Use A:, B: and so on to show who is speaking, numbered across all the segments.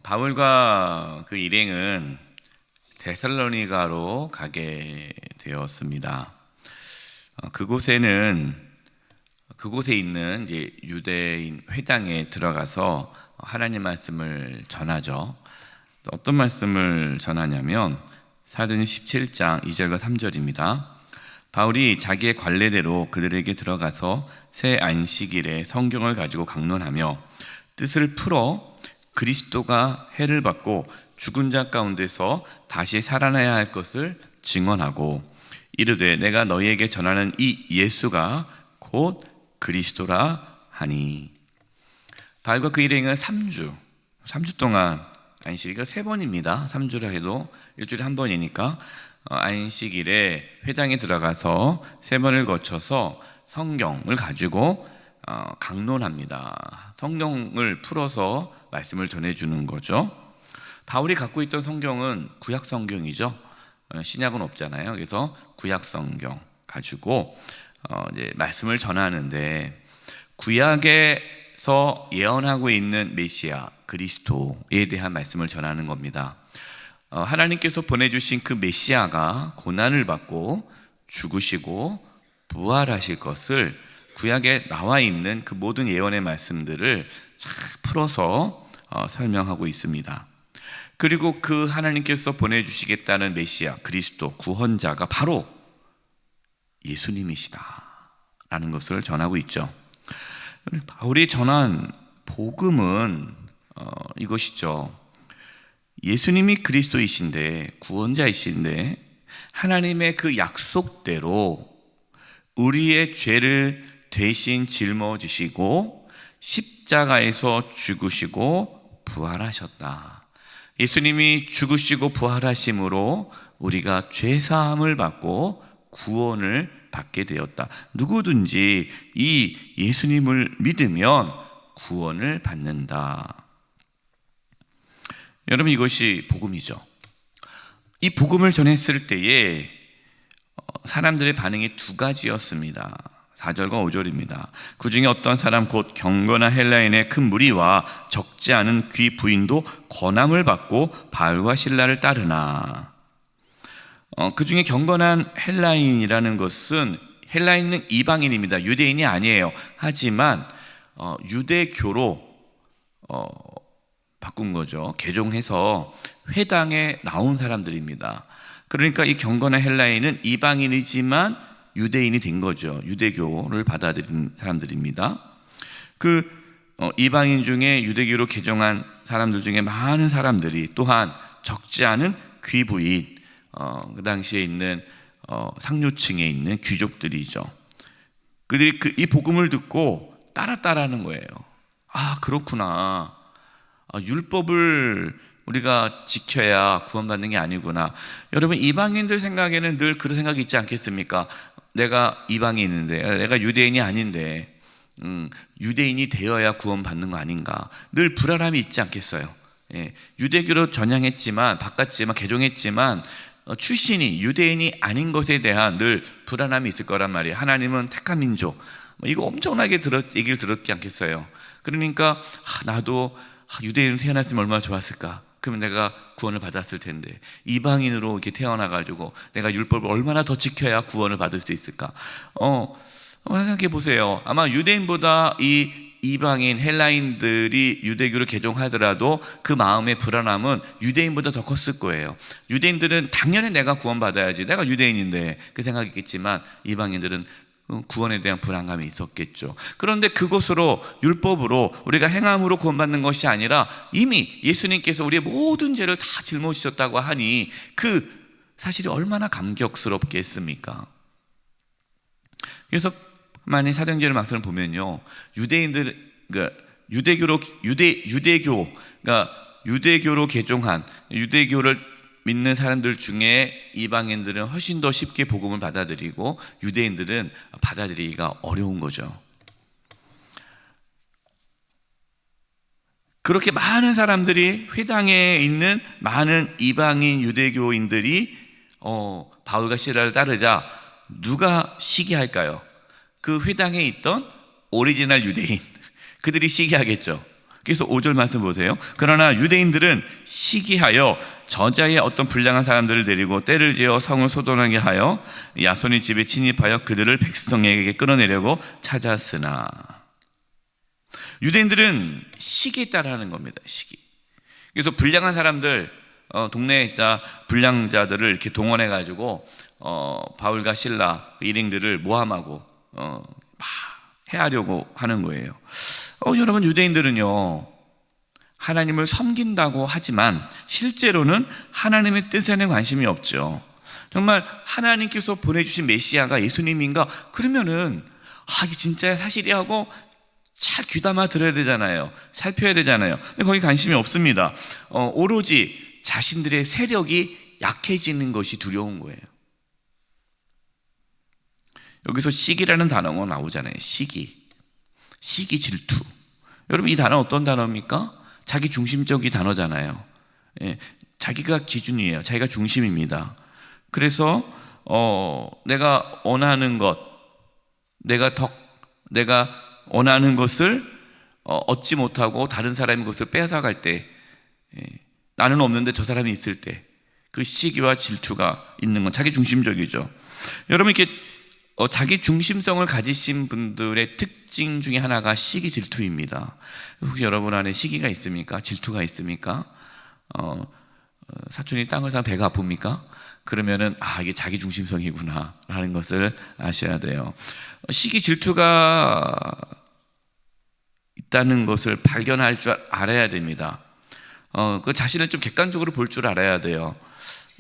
A: 바울과 그 일행은 데살로니가로 가게 되었습니다. 그곳에 있는 이제 유대인 회당에 들어가서 하나님 말씀을 전하죠. 어떤 말씀을 전하냐면 사도행전 17장 2절과 3절입니다. 바울이 자기의 관례대로 그들에게 들어가서 새 안식일에 성경을 가지고 강론하며 뜻을 풀어 그리스도가 해를 받고 죽은 자 가운데서 다시 살아나야 할 것을 증언하고 이르되 내가 너희에게 전하는 이 예수가 곧 그리스도라 하니. 바울과 그 일행은 3주 동안 안식일이 3번입니다. 3주라 해도 일주일에 한 번이니까 안식일에 회당에 들어가서 3번을 거쳐서 성경을 가지고 강론합니다. 성경을 풀어서 말씀을 전해주는 거죠. 바울이 갖고 있던 성경은 구약 성경이죠. 신약은 없잖아요. 그래서 구약 성경 가지고 이제 말씀을 전하는데, 구약에서 예언하고 있는 메시아 그리스도에 대한 말씀을 전하는 겁니다. 하나님께서 보내주신 그 메시아가 고난을 받고 죽으시고 부활하실 것을 구약에 나와 있는 그 모든 예언의 말씀들을 잘 풀어서 설명하고 있습니다. 그리고 그 하나님께서 보내주시겠다는 메시아 그리스도 구원자가 바로 예수님이시다라는 것을 전하고 있죠. 바울이 전한 복음은 이것이죠. 예수님이 그리스도이신데, 구원자이신데, 하나님의 그 약속대로 우리의 죄를 대신 짊어지시고 십자가에서 죽으시고 부활하셨다. 예수님이 죽으시고 부활하심으로 우리가 죄사함을 받고 구원을 받게 되었다. 누구든지 이 예수님을 믿으면 구원을 받는다. 여러분, 이것이 복음이죠. 이 복음을 전했을 때에 사람들의 반응이 2가지였습니다. 4절과 5절입니다. 그 중에 어떤 사람 곧 경건한 헬라인의 큰 무리와 적지 않은 귀 부인도 권함을 받고 바울과 실라를 따르나. 그 중에 경건한 헬라인이라는 것은, 헬라인은 이방인입니다. 유대인이 아니에요. 하지만 유대교로 바꾼 거죠. 개종해서 회당에 나온 사람들입니다. 그러니까 이 경건한 헬라인은 이방인이지만 유대인이 된 거죠. 유대교를 받아들인 사람들입니다. 그 이방인 중에 유대교로 개종한 사람들 중에 많은 사람들이 또한 적지 않은 귀부인, 그 당시에 있는 상류층에 있는 귀족들이죠. 그들이 이 복음을 듣고 따라하는 거예요. 아, 그렇구나. 율법을 우리가 지켜야 구원받는 게 아니구나. 여러분, 이방인들 생각에는 늘 그런 생각이 있지 않겠습니까? 내가 이방인인데, 내가 유대인이 아닌데 유대인이 되어야 구원받는 거 아닌가. 늘 불안함이 있지 않겠어요? 예, 유대교로 전향했지만, 바꿨지만, 개종했지만 출신이 유대인이 아닌 것에 대한 늘 불안함이 있을 거란 말이에요. 하나님은 택한 민족, 이거 엄청나게 얘기를 들었지 않겠어요? 그러니까 나도 유대인으로 태어났으면 얼마나 좋았을까. 그러면 내가 구원을 받았을 텐데, 이방인으로 이렇게 태어나가지고 내가 율법을 얼마나 더 지켜야 구원을 받을 수 있을까. 생각해 보세요. 아마 유대인보다 이 이방인 헬라인들이 유대교를 개종하더라도 그 마음의 불안함은 유대인보다 더 컸을 거예요. 유대인들은 당연히 내가 구원받아야지, 내가 유대인인데, 그 생각이겠지만 이방인들은 구원에 대한 불안감이 있었겠죠. 그런데 그것으로, 율법으로 우리가 행함으로 구원받는 것이 아니라 이미 예수님께서 우리의 모든 죄를 다 짊어지셨다고 하니 그 사실이 얼마나 감격스럽겠습니까? 그래서 만약 사도행전 말씀을 보면요, 유대인들, 그러니까 유대교로 개종한, 유대교를 믿는 사람들 중에 이방인들은 훨씬 더 쉽게 복음을 받아들이고 유대인들은 받아들이기가 어려운 거죠. 그렇게 많은 사람들이, 회당에 있는 많은 이방인 유대교인들이 바울과 실라를 따르자 누가 시기할까요? 그 회당에 있던 오리지널 유대인, 그들이 시기하겠죠. 그래서 5절 말씀 보세요. 그러나 유대인들은 시기하여 저자의 어떤 불량한 사람들을 데리고 때를 지어 성을 소돈하게 하여 야손의 집에 침입하여 그들을 백성에게 끌어내려고 찾았으나. 유대인들은 시기에 따라하는 겁니다. 시기. 그래서 불량한 사람들, 동네에 있다 불량자들을 이렇게 동원해 가지고 바울과 실라 일행들을 모함하고 막 해하려고 하는 거예요. 여러분, 유대인들은요 하나님을 섬긴다고 하지만 실제로는 하나님의 뜻에는 관심이 없죠. 정말 하나님께서 보내주신 메시아가 예수님인가? 그러면은 이게 진짜야 사실이 하고 잘 귀담아 들어야 되잖아요. 살펴야 되잖아요. 근데 거기 관심이 없습니다. 오로지 자신들의 세력이 약해지는 것이 두려운 거예요. 여기서 시기라는 단어가 나오잖아요. 시기, 질투. 여러분, 이 단어 어떤 단어입니까? 자기 중심적인 단어잖아요. 자기가 기준이에요. 자기가 중심입니다. 그래서 내가 원하는 것, 내가 원하는 것을 얻지 못하고 다른 사람이 그것을 뺏어갈 때, 나는 없는데 저 사람이 있을 때, 그 시기와 질투가 있는 건 자기 중심적이죠. 여러분, 이렇게 자기 중심성을 가지신 분들의 특징 중에 하나가 시기, 질투입니다. 혹시 여러분 안에 시기가 있습니까? 질투가 있습니까? 사촌이 땅을 사면 배가 아픕니까? 그러면은 이게 자기 중심성이구나 라는 것을 아셔야 돼요. 시기, 질투가 있다는 것을 발견할 줄 알아야 됩니다. 그 자신을 좀 객관적으로 볼 줄 알아야 돼요.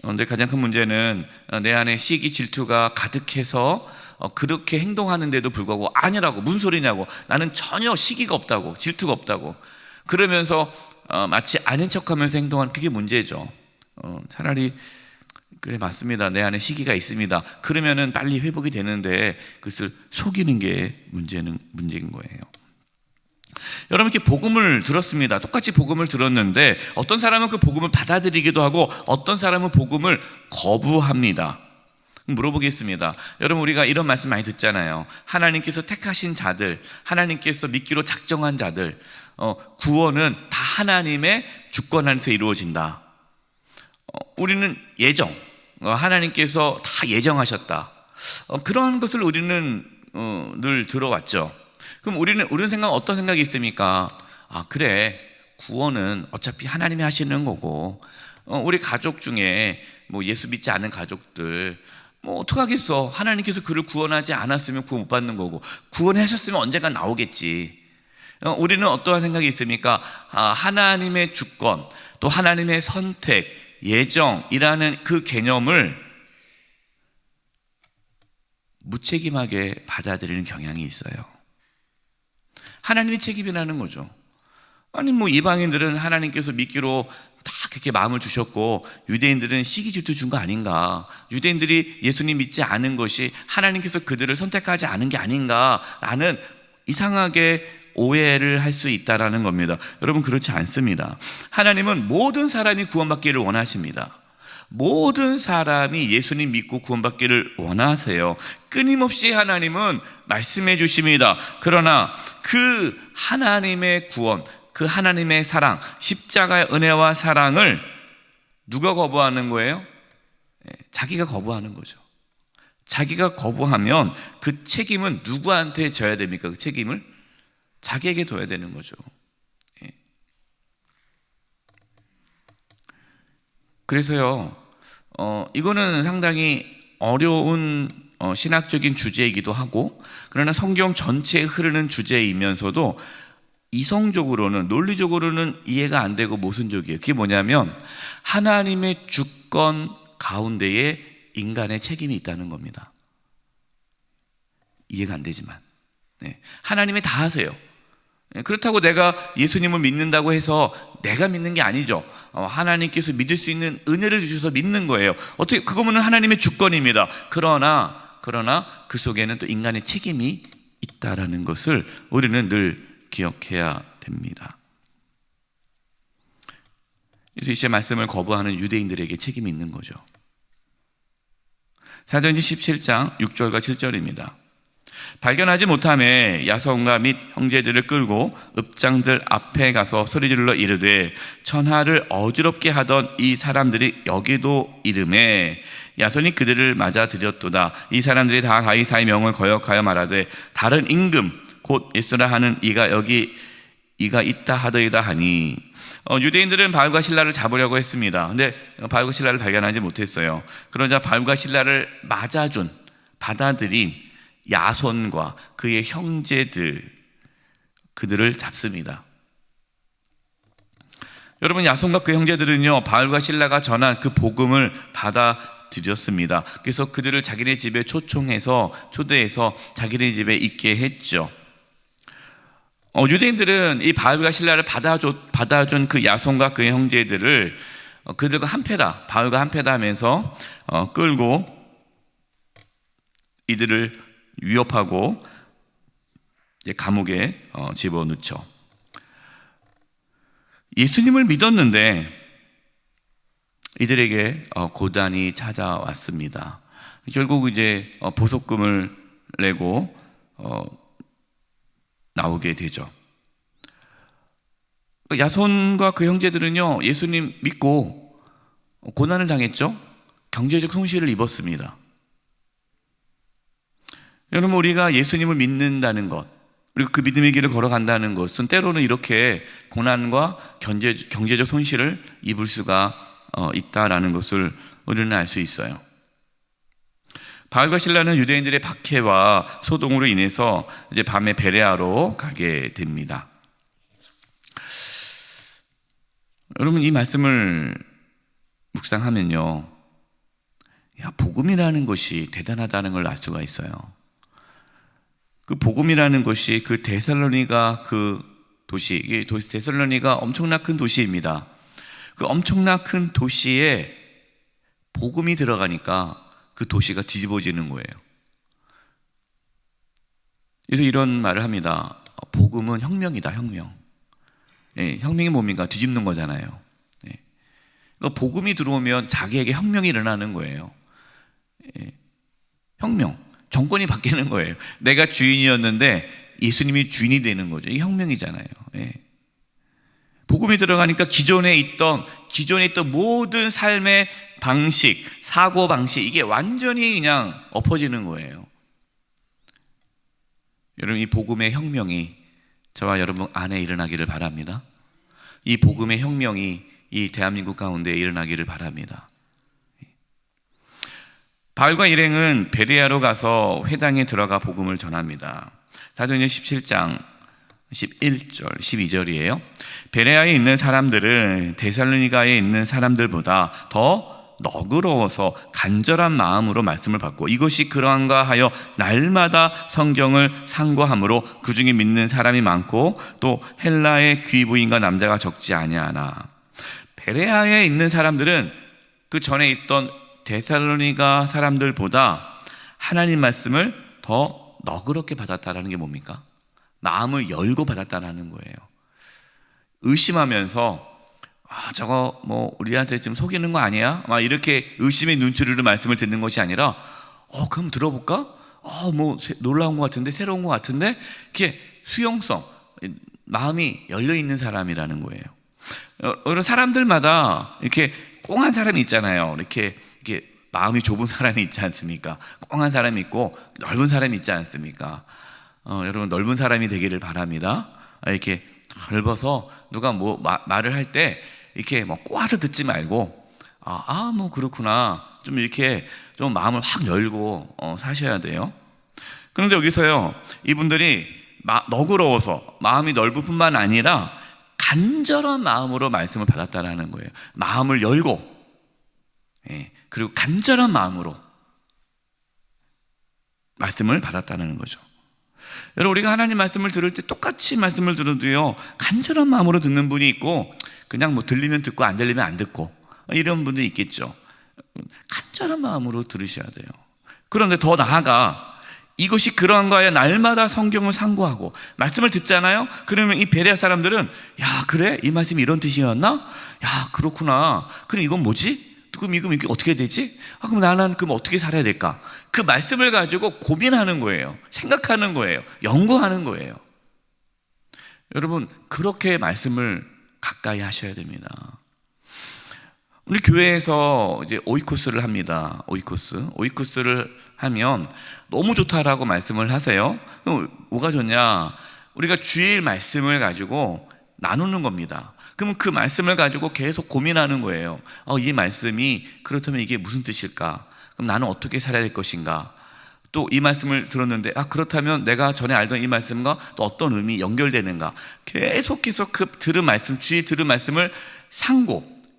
A: 근데 가장 큰 문제는 내 안에 시기, 질투가 가득해서 그렇게 행동하는데도 불구하고 아니라고, 무슨 소리냐고, 나는 전혀 시기가 없다고, 질투가 없다고 그러면서 마치 아는 척하면서 행동하는, 그게 문제죠. 차라리 그래, 맞습니다, 내 안에 시기가 있습니다, 그러면은 빨리 회복이 되는데 그것을 속이는 게 문제인 거예요. 여러분, 이렇게 복음을 들었습니다. 똑같이 복음을 들었는데 어떤 사람은 그 복음을 받아들이기도 하고 어떤 사람은 복음을 거부합니다. 물어보겠습니다. 여러분, 우리가 이런 말씀 많이 듣잖아요. 하나님께서 택하신 자들, 하나님께서 믿기로 작정한 자들, 구원은 다 하나님의 주권 안에서 이루어진다. 우리는 예정, 하나님께서 다 예정하셨다. 그런 것을 우리는 늘 들어왔죠. 그럼 우리는 생각, 어떤 생각이 있습니까? 그래, 구원은 어차피 하나님이 하시는 거고, 우리 가족 중에 뭐 예수 믿지 않은 가족들 어떡하겠어, 하나님께서 그를 구원하지 않았으면 구원 못 받는 거고, 구원하셨으면 언젠가 나오겠지. 우리는 어떠한 생각이 있습니까? 하나님의 주권, 또 하나님의 선택, 예정이라는 그 개념을 무책임하게 받아들이는 경향이 있어요. 하나님의 책임이라는 거죠. 아니, 이방인들은 하나님께서 믿기로 다 그렇게 마음을 주셨고 유대인들은 시기, 질투 준 거 아닌가, 유대인들이 예수님 믿지 않은 것이 하나님께서 그들을 선택하지 않은 게 아닌가라는 이상하게 오해를 할 수 있다라는 겁니다. 여러분, 그렇지 않습니다. 하나님은 모든 사람이 구원받기를 원하십니다. 모든 사람이 예수님 믿고 구원받기를 원하세요. 끊임없이 하나님은 말씀해 주십니다. 그러나 그 하나님의 구원, 그 하나님의 사랑, 십자가의 은혜와 사랑을 누가 거부하는 거예요? 자기가 거부하는 거죠. 자기가 거부하면 그 책임은 누구한테 져야 됩니까? 그 책임을 자기에게 둬야 되는 거죠. 그래서요, 이거는 상당히 어려운 신학적인 주제이기도 하고, 그러나 성경 전체에 흐르는 주제이면서도 이성적으로는, 논리적으로는 이해가 안 되고 모순적이에요. 그게 뭐냐면 하나님의 주권 가운데에 인간의 책임이 있다는 겁니다. 이해가 안 되지만 하나님이 다 하세요. 그렇다고 내가 예수님을 믿는다고 해서 내가 믿는 게 아니죠. 하나님께서 믿을 수 있는 은혜를 주셔서 믿는 거예요. 어떻게, 그거는 하나님의 주권입니다. 그러나 그 속에는 또 인간의 책임이 있다라는 것을 우리는 늘 기억해야 됩니다. 그래서 이제 말씀을 거부하는 유대인들에게 책임이 있는 거죠. 사도행전 17장 6절과 7절입니다. 발견하지 못함에 야손과 및 형제들을 끌고 읍장들 앞에 가서 소리질러 이르되 천하를 어지럽게 하던 이 사람들이 여기도 이름에 야손이 그들을 맞아 들였도다. 이 사람들이 다 가이사의 명을 거역하여 말하되 다른 임금 곧 예수라 하는 이가 여기 이가 있다 하더이다 하니 유대인들은 바울과 실라를 잡으려고 했습니다. 근데 바울과 실라를 발견하지 못했어요. 그러자 바울과 실라를 맞아준 받아들인 야손과 그의 형제들 그들을 잡습니다. 여러분, 야손과 그 형제들은요 바울과 실라가 전한 그 복음을 받아들였습니다. 그래서 그들을 자기네 집에 초대해서 자기네 집에 있게 했죠. 유대인들은 이 바울과 실라를 받아준 그 야손과 그의 형제들을 그들과 한패다, 바울과 한패다 하면서 끌고 이들을 위협하고 감옥에 집어넣죠. 예수님을 믿었는데 이들에게 고단이 찾아왔습니다. 결국 이제 보석금을 내고 나오게 되죠. 야손과 그 형제들은요 예수님 믿고 고난을 당했죠. 경제적 손실을 입었습니다. 여러분, 우리가 예수님을 믿는다는 것, 그리고 그 믿음의 길을 걸어간다는 것은 때로는 이렇게 고난과 경제적 손실을 입을 수가 있다라는 것을 우리는 알 수 있어요. 바울과 실라는 유대인들의 박해와 소동으로 인해서 이제 밤에 베레아로 가게 됩니다. 여러분, 이 말씀을 묵상하면요, 복음이라는 것이 대단하다는 걸 알 수가 있어요. 그 복음이라는 것이 그 데살로니가 그 도시, 데살로니가 엄청나 큰 도시입니다. 그 엄청나 큰 도시에 복음이 들어가니까 그 도시가 뒤집어지는 거예요. 그래서 이런 말을 합니다. 복음은 혁명이다, 혁명. 혁명이 뭡니까? 뒤집는 거잖아요. 그러니까 복음이 들어오면 자기에게 혁명이 일어나는 거예요. 혁명. 정권이 바뀌는 거예요. 내가 주인이었는데 예수님이 주인이 되는 거죠. 이게 혁명이잖아요. 복음이 들어가니까 기존에 있던 모든 삶의 방식, 사고 방식, 이게 완전히 그냥 엎어지는 거예요. 여러분, 이 복음의 혁명이 저와 여러분 안에 일어나기를 바랍니다. 이 복음의 혁명이 이 대한민국 가운데 일어나기를 바랍니다. 바울과 일행은 베레아로 가서 회당에 들어가 복음을 전합니다. 사도행전 17장 11절, 12절이에요. 베레아에 있는 사람들은 데살로니가에 있는 사람들보다 더 너그러워서 간절한 마음으로 말씀을 받고 이것이 그러한가 하여 날마다 성경을 상고함으로 그 중에 믿는 사람이 많고 또 헬라의 귀부인과 남자가 적지 아니하나. 베레아에 있는 사람들은 그 전에 있던 데살로니가 사람들보다 하나님 말씀을 더 너그럽게 받았다라는 게 뭡니까? 마음을 열고 받았다라는 거예요. 의심하면서 저거 뭐 우리한테 지금 속이는 거 아니야? 막 이렇게 의심의 눈초리로 말씀을 듣는 것이 아니라 그럼 들어볼까? 뭐 놀라운 것 같은데, 새로운 것 같은데, 이렇게 수용성, 마음이 열려 있는 사람이라는 거예요. 여러 사람들마다 이렇게 꽁한 사람이 있잖아요. 이렇게 마음이 좁은 사람이 있지 않습니까? 꽁한 사람이 있고 넓은 사람이 있지 않습니까? 여러분, 넓은 사람이 되기를 바랍니다. 이렇게 넓어서 누가 뭐 말을 할 때 이렇게 뭐 꼬아서 듣지 말고 뭐 그렇구나, 좀 이렇게 좀 마음을 확 열고 사셔야 돼요. 그런데 여기서요, 이분들이 너그러워서 마음이 넓을 뿐만 아니라 간절한 마음으로 말씀을 받았다라는 거예요. 마음을 열고, 그리고 간절한 마음으로 말씀을 받았다는 거죠. 여러분, 우리가 하나님 말씀을 들을 때 똑같이 말씀을 들어도요, 간절한 마음으로 듣는 분이 있고 그냥 뭐 들리면 듣고 안 들리면 안 듣고 이런 분들이 있겠죠. 간절한 마음으로 들으셔야 돼요. 그런데 더 나아가 이것이 그러한 거야. 날마다 성경을 상고하고 말씀을 듣잖아요. 그러면 이 베레아 사람들은 그래? 이 말씀이 이런 뜻이었나? 그렇구나. 그럼 이건 뭐지? 그럼 이게 어떻게 되지? 그럼 나는 그럼 어떻게 살아야 될까? 그 말씀을 가지고 고민하는 거예요. 생각하는 거예요. 연구하는 거예요. 여러분, 그렇게 말씀을 가까이 하셔야 됩니다. 우리 교회에서 이제 오이코스를 합니다. 오이코스를 하면 너무 좋다라고 말씀을 하세요. 그럼 뭐가 좋냐? 우리가 주일 말씀을 가지고 나누는 겁니다. 그럼 그 말씀을 가지고 계속 고민하는 거예요. 이 말씀이 그렇다면 이게 무슨 뜻일까? 그럼 나는 어떻게 살아야 될 것인가? 또 이 말씀을 들었는데 그렇다면 내가 전에 알던 이 말씀과 또 어떤 의미 연결되는가? 계속해서 그 들은 말씀, 주일 들은 말씀을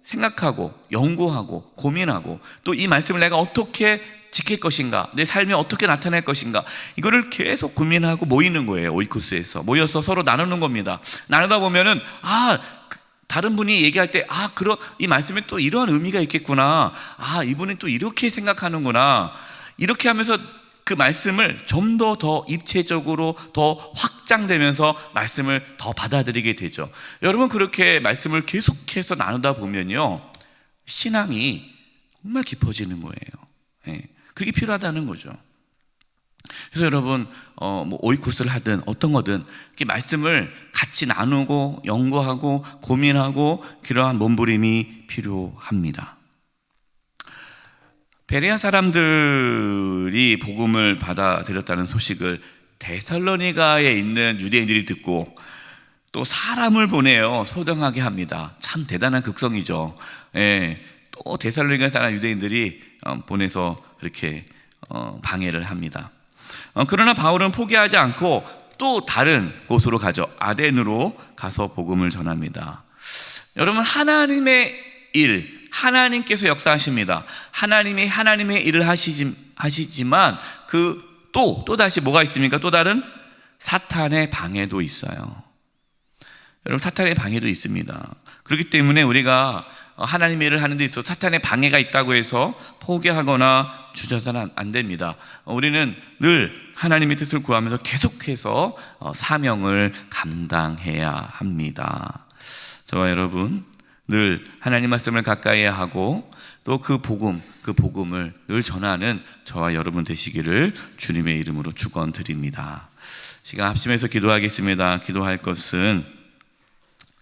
A: 생각하고 연구하고 고민하고 또 이 말씀을 내가 어떻게 지킬 것인가, 내 삶이 어떻게 나타날 것인가, 이거를 계속 고민하고 모이는 거예요. 오이코스에서 모여서 서로 나누는 겁니다. 나누다 보면은 다른 분이 얘기할 때 이 말씀에 또 이러한 의미가 있겠구나, 이분은 또 이렇게 생각하는구나, 이렇게 하면서 그 말씀을 좀 더 입체적으로 더 확장되면서 말씀을 더 받아들이게 되죠. 여러분, 그렇게 말씀을 계속해서 나누다 보면요, 신앙이 정말 깊어지는 거예요. 그게 필요하다는 거죠. 그래서 여러분, 오이코스를 하든 어떤 거든 이렇게 말씀을 같이 나누고 연구하고 고민하고 그러한 몸부림이 필요합니다. 베레아 사람들이 복음을 받아들였다는 소식을 데살로니가에 있는 유대인들이 듣고 또 사람을 보내요. 소정하게 합니다. 참 대단한 극성이죠. 또 데살로니가 사람 유대인들이 보내서 이렇게 방해를 합니다. 그러나 바울은 포기하지 않고 또 다른 곳으로 가죠. 아덴으로 가서 복음을 전합니다. 여러분, 하나님의 일, 하나님께서 역사하십니다. 하나님의 일을 하시지만 또 다시 뭐가 있습니까? 또 다른 사탄의 방해도 있어요. 여러분, 사탄의 방해도 있습니다. 그렇기 때문에 우리가 하나님의 일을 하는 데 있어서 사탄의 방해가 있다고 해서 포기하거나 주저서는 안 됩니다. 우리는 늘 하나님의 뜻을 구하면서 계속해서 사명을 감당해야 합니다. 저와 여러분, 늘 하나님 말씀을 가까이 하고 또 그 복음을 늘 전하는 저와 여러분 되시기를 주님의 이름으로 축원드립니다. 시간 합심해서 기도하겠습니다. 기도할 것은,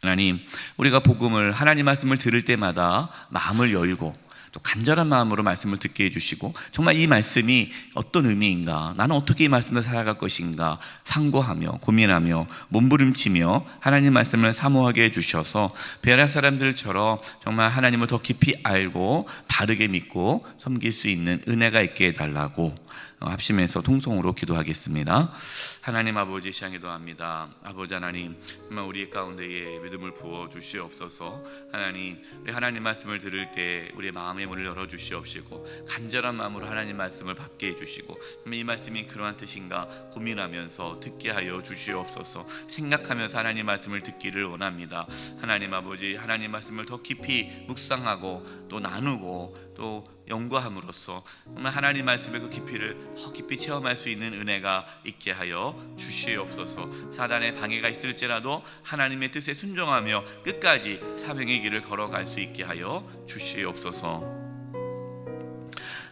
A: 하나님, 우리가 복음을, 하나님 말씀을 들을 때마다 마음을 열고 또 간절한 마음으로 말씀을 듣게 해주시고, 정말 이 말씀이 어떤 의미인가, 나는 어떻게 이 말씀을 살아갈 것인가 상고하며 고민하며 몸부림치며 하나님 말씀을 사모하게 해주셔서 베레아 사람들처럼 정말 하나님을 더 깊이 알고 바르게 믿고 섬길 수 있는 은혜가 있게 해달라고 합심해서 통성으로 기도하겠습니다. 하나님 아버지, 시향 기도합니다. 아버지 하나님, 정말 우리 가운데에 믿음을 부어 주시옵소서. 하나님, 우리 하나님 말씀을 들을 때 우리의 마음의 문을 열어 주시옵시고 간절한 마음으로 하나님 말씀을 받게 해주시고, 이 말씀이 그러한 뜻인가 고민하면서 듣게 하여 주시옵소서. 생각하면서 하나님 말씀을 듣기를 원합니다. 하나님 아버지, 하나님 말씀을 더 깊이 묵상하고 또 나누고 또 연구함으로써 정말 하나님 말씀의 그 깊이를 더 깊이 체험할 수 있는 은혜가 있게 하여 주시옵소서. 사단의 방해가 있을지라도 하나님의 뜻에 순종하며 끝까지 사명의 길을 걸어갈 수 있게 하여 주시옵소서.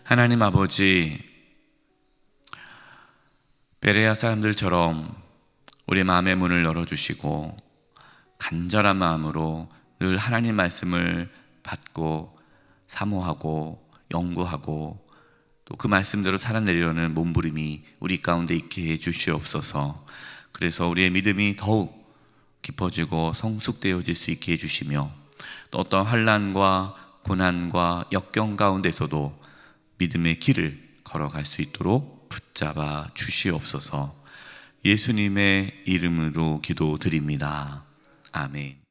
A: 하나님 아버지, 베레아 사람들처럼 우리 마음의 문을 열어주시고 간절한 마음으로 늘 하나님 말씀을 받고 사모하고 연구하고 또 그 말씀대로 살아내려는 몸부림이 우리 가운데 있게 해 주시옵소서. 그래서 우리의 믿음이 더욱 깊어지고 성숙되어질 수 있게 해 주시며, 또 어떤 환난과 고난과 역경 가운데서도 믿음의 길을 걸어갈 수 있도록 붙잡아 주시옵소서. 예수님의 이름으로 기도드립니다. 아멘.